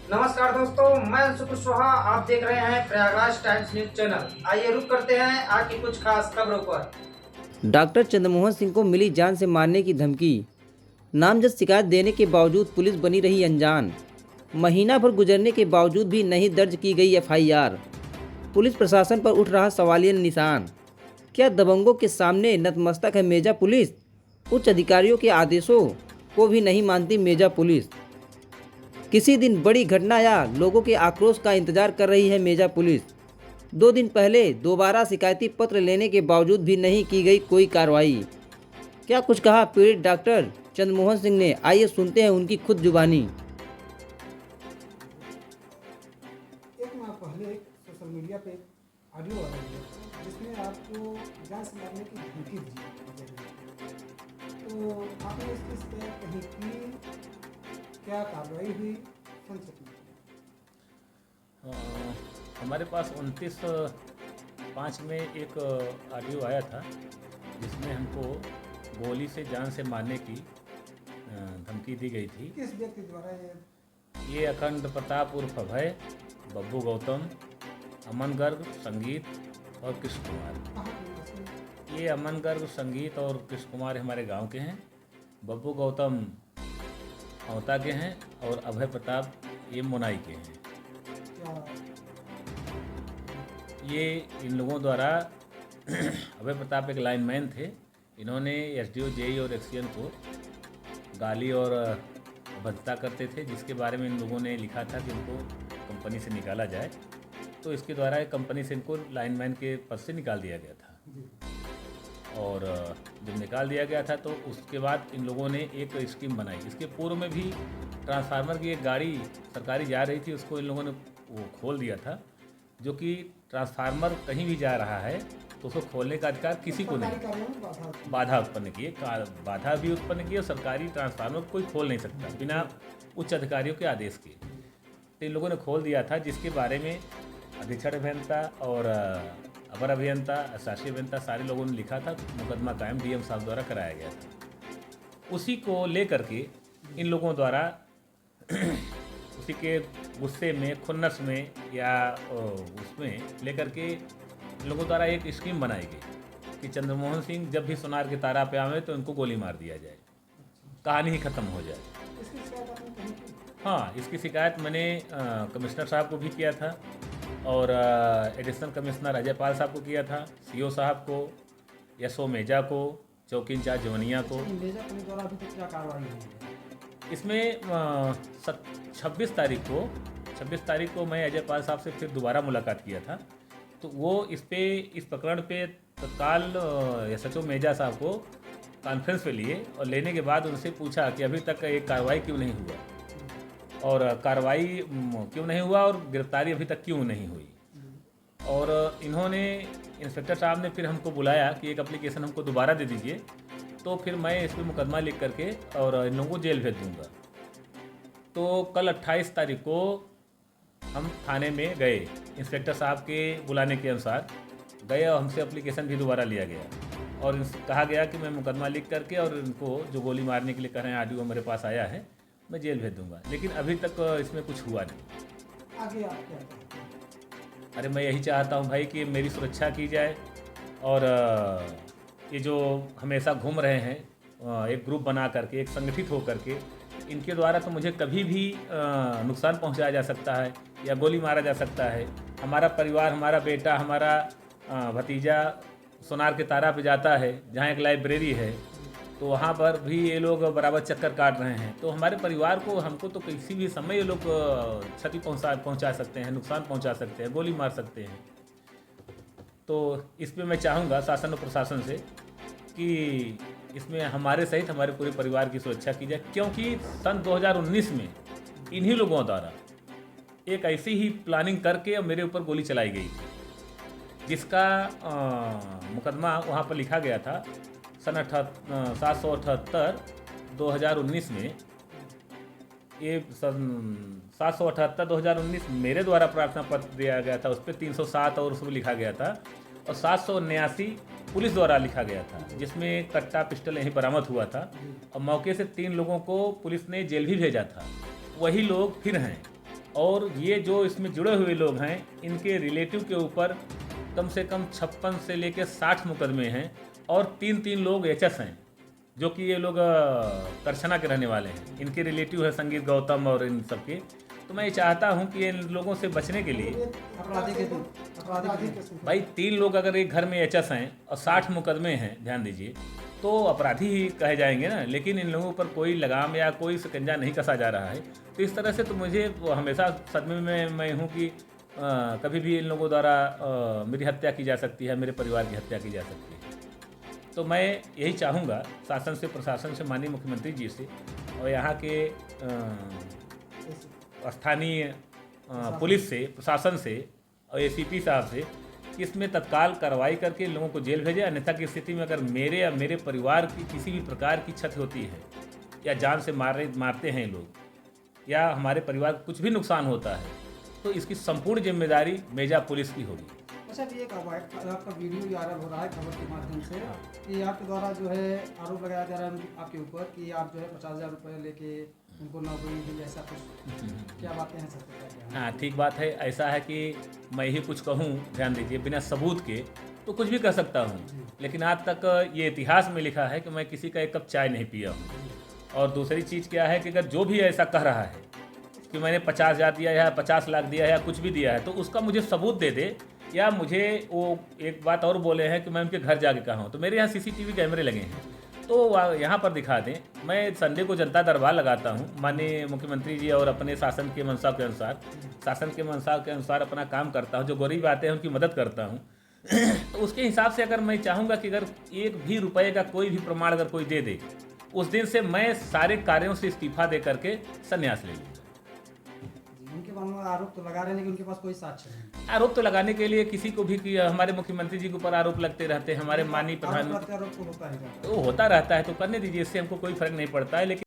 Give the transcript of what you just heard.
नमस्कार दोस्तों, मैं अंशु कुशवाहा। आप देख रहे हैं प्रयागराज टाइम्स न्यूज चैनल। आइए रुक करते हैं आज की कुछ खास खबरों पर। डॉक्टर चंद्रमोहन सिंह को मिली जान से मारने की धमकी। नामजद शिकायत देने के बावजूद पुलिस बनी रही अनजान। महीना भर गुजरने के बावजूद भी नहीं दर्ज की गई एफआईआर। पुलिस प्रशासन पर उठ रहा सवालिया निशान। क्या दबंगों के सामने नतमस्तक है मेजा पुलिस? उच्च अधिकारियों के आदेशों को भी नहीं मानती मेजा पुलिस। किसी दिन बड़ी घटना या लोगों के आक्रोश का इंतजार कर रही है मेजा पुलिस। 2 दिन पहले दोबारा शिकायती पत्र लेने के बावजूद भी नहीं की गई कोई कार्रवाई। क्या कुछ कहा पीड़ित डॉक्टर चंद्रमोहन सिंह ने? आइए सुनते हैं उनकी खुद जुबानी। एक माह पहले एक सोशल मीडिया पे ऑडियो वायरल हुआ था जिसमें आपको जान से मारने की धमकी दी गई। तो आपने इसकी शिकायत कहीं की? क्या कार्रवाई हुई? संक्षिप्त में। हमारे पास 29/5 में एक ऑडियो आया था जिसमें हमको गोली से जान से मारने की धमकी दी गई थी। किस व्यक्ति द्वारा ये अखंड प्रताप उर्फ अभय, बब्बू गौतम, अमन गर्ग, संगीत और कृष्ण कुमार। कहाँ के निवासी हैं? ये अमन गर्ग, संगीत और कृष्ण कुमार हमारे गांव के हैं। बब्बू गौतम औता के हैं और अभय प्रताप ये मोनाई के हैं। क्या ये इन लोगों द्वारा अभय प्रताप एक लाइनमैन थे। इन्होंने एसडीओ, जेई और एक्सीएन को गाली और भद्दता करते थे, जिसके बारे में इन लोगों ने लिखा था कि इनको कंपनी से निकाला जाए। तो इसके द्वारा कंपनी से इनको लाइनमैन के पद से निकाल दिया गया था। जी और जब निकाल दिया गया था तो उसके बाद इन लोगों ने एक स्कीम बनाई। इसके पूर्व में भी ट्रांसफार्मर की एक गाड़ी सरकारी जा रही थी, उसको इन लोगों ने वो खोल दिया था, जो कि ट्रांसफार्मर कहीं भी जा रहा है तो उसको खोलने का अधिकार किसी को सरकारी नहीं। कार्यों में बाधा होती है। बाधा उत्पन्न की है, बाधा भी उत्पन्न की और सरकारी ट्रांसफार्मर कोई खोल नहीं सकता बिना उच्च अधिकारियों के आदेश के। तो इन लोगों ने खोल दिया था, जिसके बारे में अधीक्षण अभियंता और अपर अभियंता, शासी अभियंता सारे लोगों ने लिखा था। मुकदमा कायम डीएम साहब द्वारा कराया गया था। उसी को लेकर के इन लोगों द्वारा उसी के गुस्से में, खुन्नस में या उसमें लेकर के इन लोगों द्वारा एक स्कीम बनाई गई कि चंद्रमोहन सिंह जब भी सोनार के तारा पे आवे तो इनको गोली मार दिया जाए, कहानी ही ख़त्म हो जाए। इसकी शिकायत आपने कहीं की? हाँ, इसकी शिकायत मैंने कमिश्नर साहब को भी किया था और एडिशनल कमिश्नर अजय पाल साहब को किया था, सीओ साहब को, एसओ मेजा को, चौकी इंचार्ज जवनिया को। मेजा पुलिस द्वारा अभी तक क्या कार्रवाई हुई है? इसमें 26 तारीख को मैं अजय पाल साहब से फिर दोबारा मुलाकात किया था। तो वो इस प्रकरण पे तत्काल एसएचओ मेजा साहब को कॉन्फ्रेंस पे लिए और लेने के बाद उनसे पूछा कि अभी तक एक कार्रवाई क्यों नहीं हुआ और कार्रवाई क्यों नहीं हुआ और गिरफ्तारी अभी तक क्यों नहीं हुई। और इन्होंने, इंस्पेक्टर साहब ने फिर हमको बुलाया कि एक एप्लीकेशन हमको दोबारा दे दीजिए, तो फिर मैं इस पर मुकदमा लिख करके और इन लोगों को जेल भेज दूँगा। तो कल 28 तारीख को हम थाने में गए, इंस्पेक्टर साहब के बुलाने के अनुसार गए और हमसे एप्लीकेशन भी दोबारा लिया गया और कहा गया कि मैं मुकदमा लिख करके और इनको जो गोली मारने के लिए कह रहे हैं, ऑडियो मेरे पास आया है, मैं जेल भेज दूँगा। लेकिन अभी तक इसमें कुछ हुआ नहीं। आगे आप क्या चाहते हैं? अरे मैं यही चाहता हूँ भाई कि मेरी सुरक्षा की जाए और ये जो हमेशा घूम रहे हैं एक ग्रुप बना करके, एक संगठित हो करके, इनके द्वारा तो मुझे कभी भी नुकसान पहुंचाया जा सकता है या गोली मारा जा सकता है। हमारा परिवार, हमारा बेटा, हमारा भतीजा सोनार के तारा पे जाता है जहाँ एक लाइब्रेरी है, तो वहाँ पर भी ये लोग बराबर चक्कर काट रहे हैं। तो हमारे परिवार को, हमको तो किसी भी समय ये लोग क्षति पहुँचा सकते हैं, नुकसान पहुँचा सकते हैं, गोली मार सकते हैं। तो इस पे मैं चाहूँगा शासन और प्रशासन से कि इसमें हमारे सहित हमारे पूरे परिवार की सुरक्षा की जाए, क्योंकि सन 2019 में इन्हीं लोगों द्वारा एक ऐसी ही प्लानिंग करके मेरे ऊपर गोली चलाई गई थी, जिसका मुकदमा वहाँ पर लिखा गया था सन 778 2019 में। ये सन 778 2019 मेरे द्वारा प्रार्थना पत्र दिया गया था, उस पर 307 और उसमें लिखा गया था, और 779 पुलिस द्वारा लिखा गया था, जिसमें कट्टा पिस्टल यहीं बरामद हुआ था और मौके से 3 लोगों को पुलिस ने जेल भी भेजा था। वही लोग फिर हैं और ये जो इसमें जुड़े हुए लोग हैं इनके रिलेटिव के ऊपर कम से कम 56 से लेकर 60 मुकदमे हैं और 3 लोग एचएस हैं, जो कि ये लोग करछना के रहने वाले हैं। इनके रिलेटिव है संगीत गौतम और इन सबके। तो मैं ये चाहता हूँ कि इन लोगों से बचने के लिए अपराधी के भाई 3 लोग अगर एक घर में एचएस हैं और 60 मुकदमे हैं, ध्यान दीजिए, तो अपराधी ही कहे जाएंगे ना। लेकिन इन लोगों पर कोई लगाम या कोई शिकंजा नहीं कसा जा रहा है। तो इस तरह से तो मुझे हमेशा सदमे में मैं हूँ कि कभी भी इन लोगों द्वारा मेरी हत्या की जा सकती है, मेरे परिवार की हत्या की जा सकती है। तो मैं यही चाहूँगा शासन से, प्रशासन से, माननीय मुख्यमंत्री जी से और यहाँ के स्थानीय पुलिस से, प्रशासन से और एसीपी साहब से कि इसमें तत्काल कार्रवाई करके लोगों को जेल भेजें। अन्यथा की स्थिति में अगर मेरे या मेरे परिवार की किसी भी प्रकार की क्षति होती है या जान से मारते हैं लोग या हमारे परिवार को कुछ भी नुकसान होता है, तो इसकी संपूर्ण जिम्मेदारी मेजा पुलिस की होगी। अच्छा, ये एक आपका वीडियो वायरल हो रहा है खबर के माध्यम से कि आपके द्वारा जो है आरोप लगाया जा रहा है आपके ऊपर कि आप जो है 50,000 रुपये लेके उनको नौकरी दी, ऐसा कुछ क्या बातें हैं सर? हाँ, ठीक बात है। ऐसा है कि मैं ही कुछ कहूँ, ध्यान दीजिए, बिना सबूत के तो कुछ भी कह सकता हूँ, लेकिन आज तक ये इतिहास में लिखा है कि मैं किसी का 1 कप चाय नहीं पिया हूँ। और दूसरी चीज़ क्या है कि अगर जो भी ऐसा कह रहा है कि मैंने 50,000 दिया है, 50 लाख दिया है या कुछ भी दिया है, तो उसका मुझे सबूत दे दे। या मुझे वो एक बात और बोले हैं कि मैं उनके घर जाके कहा हूँ, तो मेरे यहाँ सीसीटीवी कैमरे लगे हैं, तो यहाँ पर दिखा दें। मैं संडे को जनता दरबार लगाता हूँ माननीय मुख्यमंत्री जी और अपने शासन के मंशा के अनुसार अपना काम करता हूँ। जो गरीब आते हैं उनकी मदद करता हूँ। तो उसके हिसाब से अगर मैं चाहूँगा कि अगर 1 भी रुपये का कोई भी प्रमाण अगर कोई दे दे, उस दिन से मैं सारे कार्यों से इस्तीफा दे करके संन्यास ले लूँगा। उनके बारे आरोप तो लगा रहे हैं, लेकिन उनके पास कोई साक्ष्य नहीं। आरोप तो लगाने के लिए किसी को भी कि हमारे मुख्यमंत्री जी के ऊपर आरोप लगते रहते हैं, हमारे माननीय प्रधानमंत्री, आरोप तो होता ही रहता है। तो होता रहता है, तो करने दीजिए, इससे हमको कोई फर्क नहीं पड़ता है। लेकिन